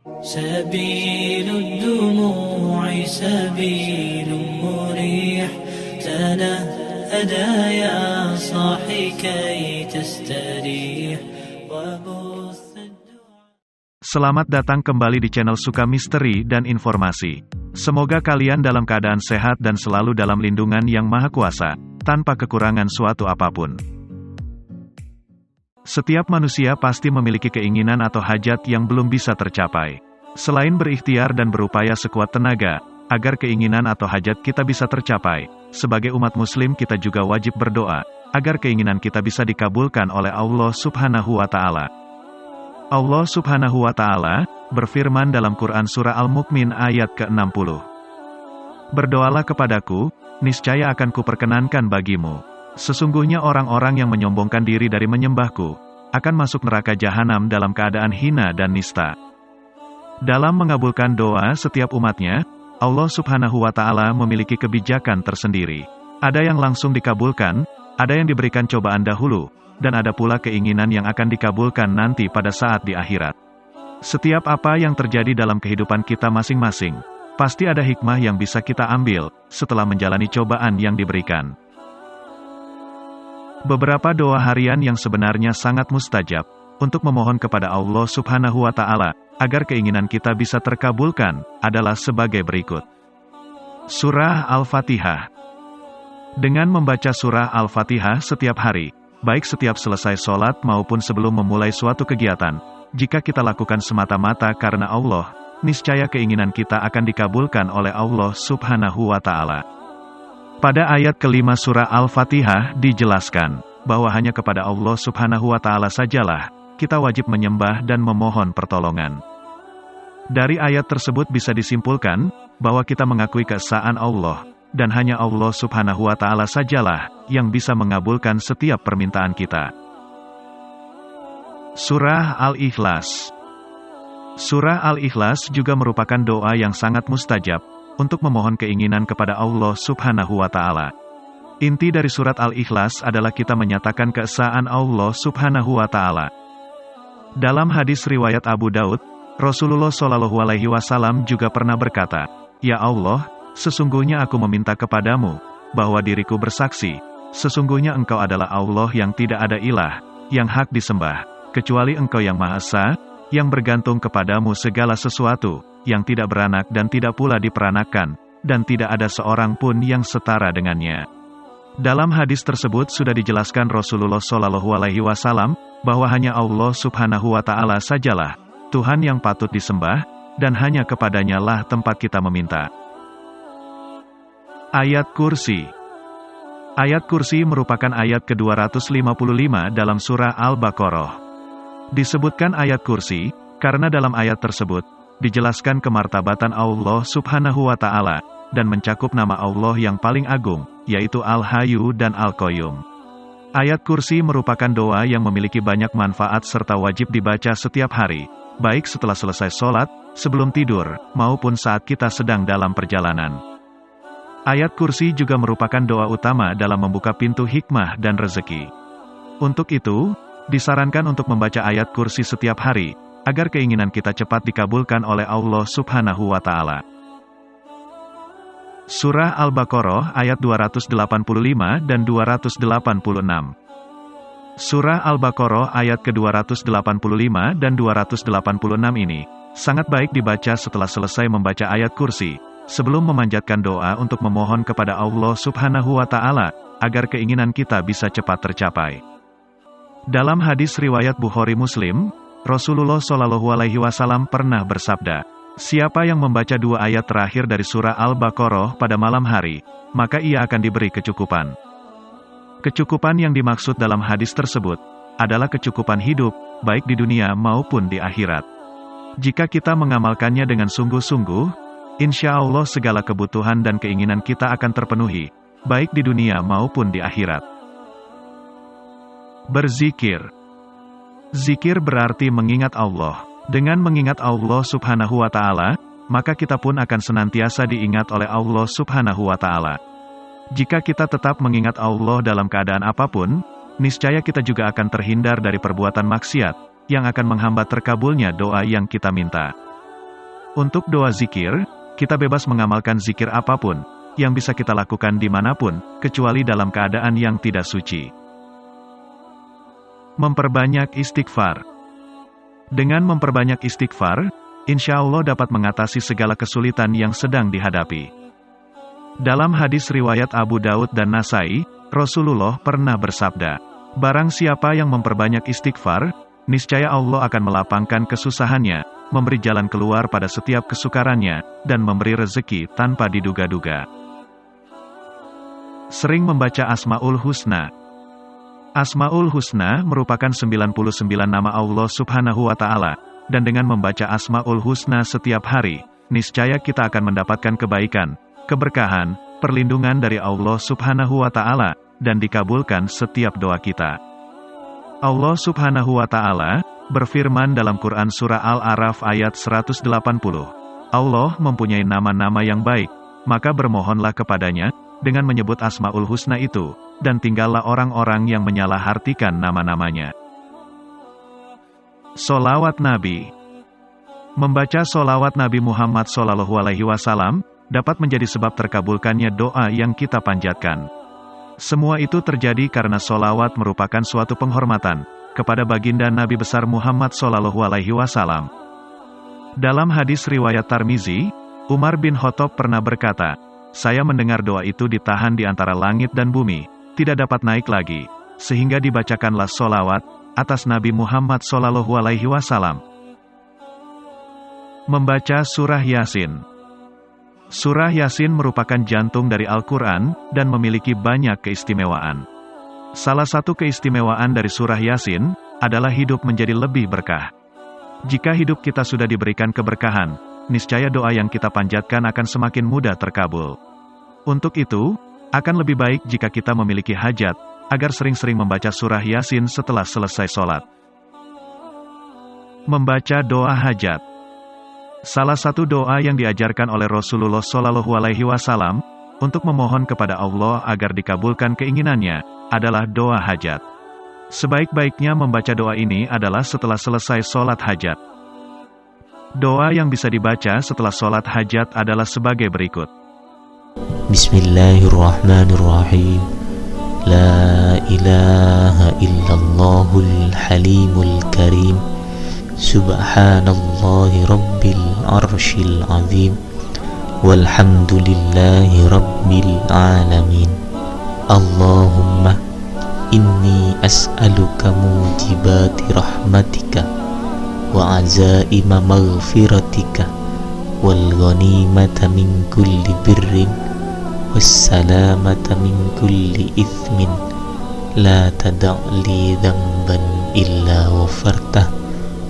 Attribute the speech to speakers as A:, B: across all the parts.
A: سبيل الدموع سبيل مريح تنهدى يا صاحي كي تستريح وبث
B: Selamat datang kembali di channel Suka Misteri dan Informasi. Semoga kalian dalam keadaan sehat dan selalu dalam lindungan Yang Maha Kuasa, tanpa kekurangan suatu apapun. Setiap manusia pasti memiliki keinginan atau hajat yang belum bisa tercapai. Selain berikhtiar dan berupaya sekuat tenaga, agar keinginan atau hajat kita bisa tercapai, sebagai umat muslim kita juga wajib berdoa, agar keinginan kita bisa dikabulkan oleh Allah Subhanahu wa Ta'ala. Allah Subhanahu wa Ta'ala berfirman dalam Quran Surah Al-Mu'min ayat ke-60. Berdoalah kepadaku, niscaya akan kuperkenankan bagimu. Sesungguhnya orang-orang yang menyombongkan diri dari menyembahku, akan masuk neraka jahanam dalam keadaan hina dan nista. Dalam mengabulkan doa setiap umatnya, Allah Subhanahu wa Ta'ala memiliki kebijakan tersendiri. Ada yang langsung dikabulkan, ada yang diberikan cobaan dahulu, dan ada pula keinginan yang akan dikabulkan nanti pada saat di akhirat. Setiap apa yang terjadi dalam kehidupan kita masing-masing, pasti ada hikmah yang bisa kita ambil, setelah menjalani cobaan yang diberikan. Beberapa doa harian yang sebenarnya sangat mustajab, untuk memohon kepada Allah Subhanahu wa Ta'ala, agar keinginan kita bisa terkabulkan, adalah sebagai berikut. Surah Al-Fatihah. Dengan membaca surah Al-Fatihah setiap hari, baik setiap selesai sholat maupun sebelum memulai suatu kegiatan, jika kita lakukan semata-mata karena Allah, niscaya keinginan kita akan dikabulkan oleh Allah Subhanahu wa Ta'ala. Pada ayat kelima surah Al-Fatihah dijelaskan, bahwa hanya kepada Allah Subhanahu wa Ta'ala sajalah, kita wajib menyembah dan memohon pertolongan. Dari ayat tersebut bisa disimpulkan, bahwa kita mengakui keesaan Allah, dan hanya Allah Subhanahu wa Ta'ala sajalah, yang bisa mengabulkan setiap permintaan kita. Surah Al-Ikhlas. Surah Al-Ikhlas juga merupakan doa yang sangat mustajab, untuk memohon keinginan kepada Allah Subhanahu wa Ta'ala. Inti dari surat Al-Ikhlas adalah kita menyatakan keesaan Allah Subhanahu wa Ta'ala. Dalam hadis riwayat Abu Daud, Rasulullah Shallallahu Alaihi Wasallam juga pernah berkata, "Ya Allah, sesungguhnya aku meminta kepadamu, bahwa diriku bersaksi, sesungguhnya Engkau adalah Allah yang tidak ada ilah, yang hak disembah, kecuali Engkau yang Maha Esa, yang bergantung kepadamu segala sesuatu, yang tidak beranak dan tidak pula diperanakan, dan tidak ada seorang pun yang setara dengannya." Dalam hadis tersebut sudah dijelaskan Rasulullah Shallallahu Alaihi Wasallam, bahwa hanya Allah Subhanahu wa Ta'ala sajalah Tuhan yang patut disembah, dan hanya kepadanya lah tempat kita meminta. Ayat Kursi. Ayat Kursi merupakan ayat ke-255 dalam surah Al-Baqarah. Disebutkan ayat Kursi, karena dalam ayat tersebut, dijelaskan kemartabatan Allah Subhanahu wa Ta'ala, dan mencakup nama Allah yang paling agung, yaitu Al-Hayyu dan Al-Qayyum. Ayat Kursi merupakan doa yang memiliki banyak manfaat serta wajib dibaca setiap hari, baik setelah selesai sholat, sebelum tidur, maupun saat kita sedang dalam perjalanan. Ayat Kursi juga merupakan doa utama dalam membuka pintu hikmah dan rezeki. Untuk itu, disarankan untuk membaca ayat Kursi setiap hari, agar keinginan kita cepat dikabulkan oleh Allah Subhanahu wa Ta'ala. Surah Al-Baqarah ayat 285 dan 286. Surah Al-Baqarah ayat ke-285 dan 286 ini, sangat baik dibaca setelah selesai membaca ayat Kursi, sebelum memanjatkan doa untuk memohon kepada Allah Subhanahu wa Ta'ala, agar keinginan kita bisa cepat tercapai. Dalam hadis riwayat Bukhari Muslim, Rasulullah Shallallahu Alaihi Wasallam pernah bersabda, "Siapa yang membaca dua ayat terakhir dari surah Al-Baqarah pada malam hari, maka ia akan diberi kecukupan." Kecukupan yang dimaksud dalam hadis tersebut, adalah kecukupan hidup, baik di dunia maupun di akhirat. Jika kita mengamalkannya dengan sungguh-sungguh, insya Allah segala kebutuhan dan keinginan kita akan terpenuhi, baik di dunia maupun di akhirat. Berzikir. Zikir berarti mengingat Allah. Dengan mengingat Allah Subhanahu wa Ta'ala, maka kita pun akan senantiasa diingat oleh Allah Subhanahu wa Ta'ala. Jika kita tetap mengingat Allah dalam keadaan apapun, niscaya kita juga akan terhindar dari perbuatan maksiat, yang akan menghambat terkabulnya doa yang kita minta. Untuk doa zikir, kita bebas mengamalkan zikir apapun, yang bisa kita lakukan dimanapun, kecuali dalam keadaan yang tidak suci. Memperbanyak istighfar. Dengan memperbanyak istighfar, insya Allah dapat mengatasi segala kesulitan yang sedang dihadapi. Dalam hadis riwayat Abu Daud dan Nasai, Rasulullah pernah bersabda, "Barang siapa yang memperbanyak istighfar, niscaya Allah akan melapangkan kesusahannya, memberi jalan keluar pada setiap kesukarannya, dan memberi rezeki tanpa diduga-duga." Sering membaca Asmaul Husna. Asmaul Husna merupakan 99 nama Allah Subhanahu wa Ta'ala, dan dengan membaca Asmaul Husna setiap hari, niscaya kita akan mendapatkan kebaikan, keberkahan, perlindungan dari Allah Subhanahu wa Ta'ala, dan dikabulkan setiap doa kita. Allah Subhanahu wa Ta'ala berfirman dalam Quran Surah Al-A'raf ayat 180, Allah mempunyai nama-nama yang baik, maka bermohonlah kepadanya, dengan menyebut Asmaul Husna itu, dan tinggallah orang-orang yang menyalahartikan nama-namanya. Sholawat Nabi. Membaca sholawat Nabi Muhammad SAW dapat menjadi sebab terkabulkannya doa yang kita panjatkan. Semua itu terjadi karena sholawat merupakan suatu penghormatan kepada baginda Nabi besar Muhammad SAW. Dalam hadis riwayat Tirmizi, Umar bin Khattab pernah berkata, "Saya mendengar doa itu ditahan di antara langit dan bumi, tidak dapat naik lagi, sehingga dibacakanlah sholawat atas Nabi Muhammad SAW." Membaca Surah Yasin. Surah Yasin merupakan jantung dari Al-Quran, dan memiliki banyak keistimewaan. Salah satu keistimewaan dari Surah Yasin, adalah hidup menjadi lebih berkah. Jika hidup kita sudah diberikan keberkahan, niscaya doa yang kita panjatkan akan semakin mudah terkabul. Untuk itu, akan lebih baik jika kita memiliki hajat, agar sering-sering membaca Surah Yasin setelah selesai sholat. Membaca doa hajat. Salah satu doa yang diajarkan oleh Rasulullah SAW untuk memohon kepada Allah agar dikabulkan keinginannya adalah doa hajat. Sebaik-baiknya membaca doa ini adalah setelah selesai sholat hajat. Doa yang bisa dibaca setelah sholat hajat adalah sebagai berikut.
C: Bismillahirrahmanirrahim. La ilaha illallahul halimul karim. Subhanallahi rabbil arshil azim. Walhamdulillahi rabbil alamin. Allahumma inni as'aluka mujibati rahmatika wa azaima maghfiratika wal ghanimata min kulli birrin was salamata min kulli ithmin la tada'li dhanban illa wafartah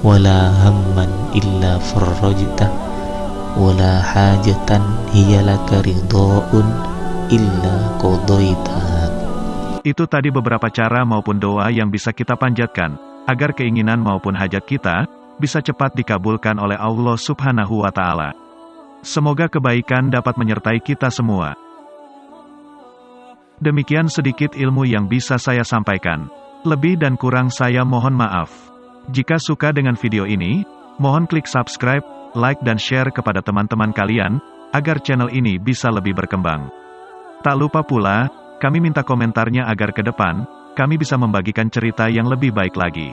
C: wa la hamman illa farrajtah wa la hajatan hiya laka ridha'un illa qadaitah.
B: Itu tadi beberapa cara maupun doa yang bisa kita panjatkan, agar keinginan maupun hajat kita, bisa cepat dikabulkan oleh Allah Subhanahu wa Ta'ala. Semoga kebaikan dapat menyertai kita semua. Demikian sedikit ilmu yang bisa saya sampaikan. Lebih dan kurang saya mohon maaf. Jika suka dengan video ini, mohon klik subscribe, like dan share kepada teman-teman kalian, agar channel ini bisa lebih berkembang. Tak lupa pula, kami minta komentarnya agar ke depan, kami bisa membagikan cerita yang lebih baik lagi.